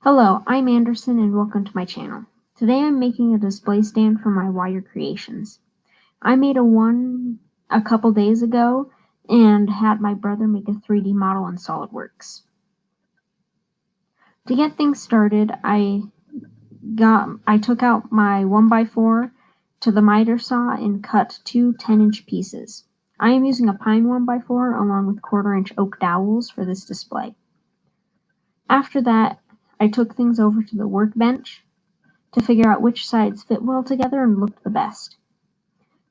Hello, I'm Anderson and welcome to my channel. Today I'm making a display stand for my wire creations. I made one a couple days ago and had my brother make a 3D model in SolidWorks. To get things started, I took out my 1x4 to the miter saw and cut two 10-inch pieces. I am using a pine 1x4 along with 1/4-inch oak dowels for this display. After that, I took things over to the workbench to figure out which sides fit well together and looked the best.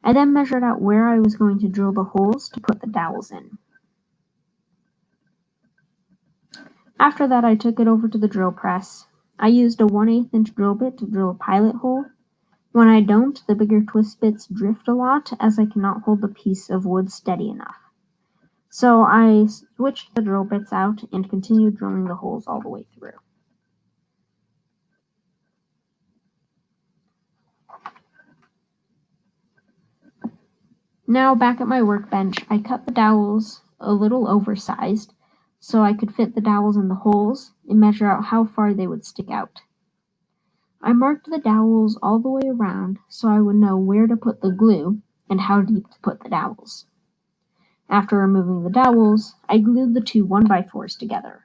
I then measured out where I was going to drill the holes to put the dowels in. After that, I took it over to the drill press. I used a 1/8 inch drill bit to drill a pilot hole. When I don't, the bigger twist bits drift a lot as I cannot hold the piece of wood steady enough. So I switched the drill bits out and continued drilling the holes all the way through. Now back at my workbench, I cut the dowels a little oversized so I could fit the dowels in the holes and measure out how far they would stick out. I marked the dowels all the way around so I would know where to put the glue and how deep to put the dowels. After removing the dowels, I glued the two 1x4s together.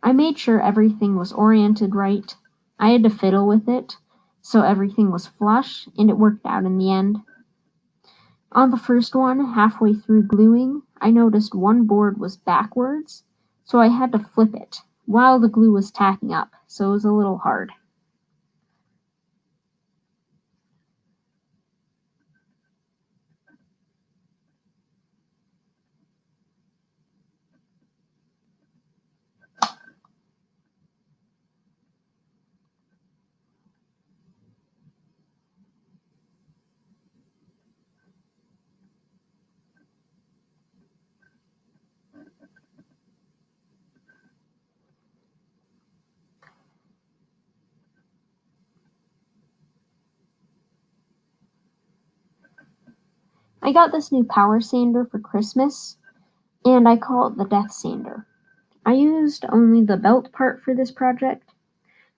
I made sure everything was oriented right. I had to fiddle with it so everything was flush, and it worked out in the end. On the first one, halfway through gluing, I noticed one board was backwards, so I had to flip it while the glue was tacking up, so it was a little hard. I got this new power sander for Christmas, and I call it the Death Sander. I used only the belt part for this project.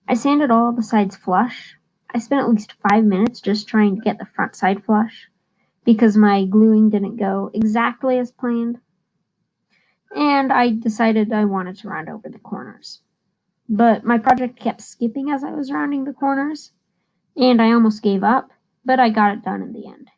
I sanded all the sides flush. I spent at least 5 minutes just trying to get the front side flush because my gluing didn't go exactly as planned, and I decided I wanted to round over the corners. But my project kept skipping as I was rounding the corners, and I almost gave up, but I got it done in the end.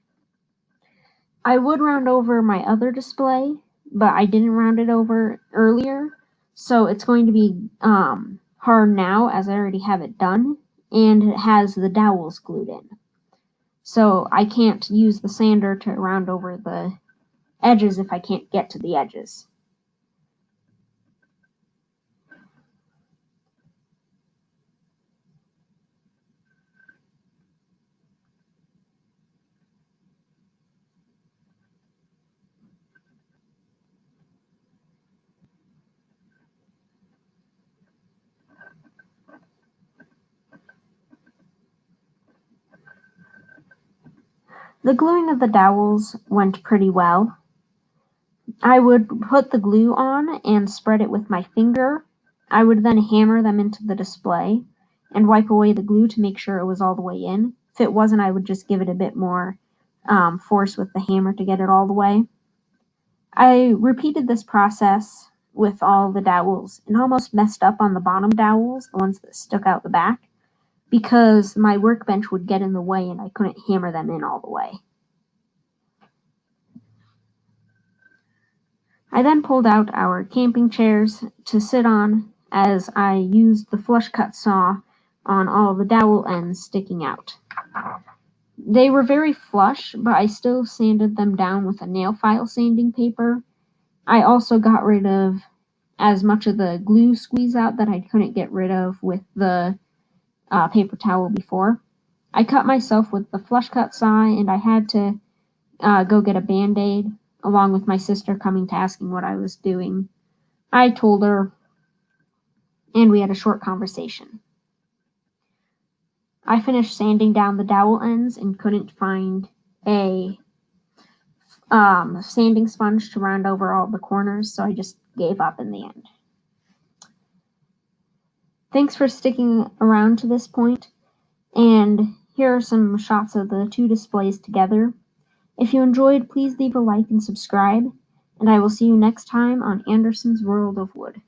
I would round over my other display, but I didn't round it over earlier, so it's going to be hard now as I already have it done, and it has the dowels glued in. So I can't use the sander to round over the edges if I can't get to the edges. The gluing of the dowels went pretty well. I would put the glue on and spread it with my finger. I would then hammer them into the display and wipe away the glue to make sure it was all the way in. If it wasn't, I would just give it a bit more force with the hammer to get it all the way. I repeated this process with all the dowels and almost messed up on the bottom dowels, the ones that stuck out the back, because my workbench would get in the way and I couldn't hammer them in all the way. I then pulled out our camping chairs to sit on as I used the flush cut saw on all the dowel ends sticking out. They were very flush, but I still sanded them down with a nail file sanding paper. I also got rid of as much of the glue squeeze out that I couldn't get rid of with the paper towel before. I cut myself with the flush cut saw, and I had to go get a Band-Aid, along with my sister coming to asking what I was doing. I told her, and we had a short conversation. I finished sanding down the dowel ends and couldn't find a sanding sponge to round over all the corners, so I just gave up in the end. Thanks for sticking around to this point, and here are some shots of the two displays together. If you enjoyed, please leave a like and subscribe, and I will see you next time on Anderson's World of Wood.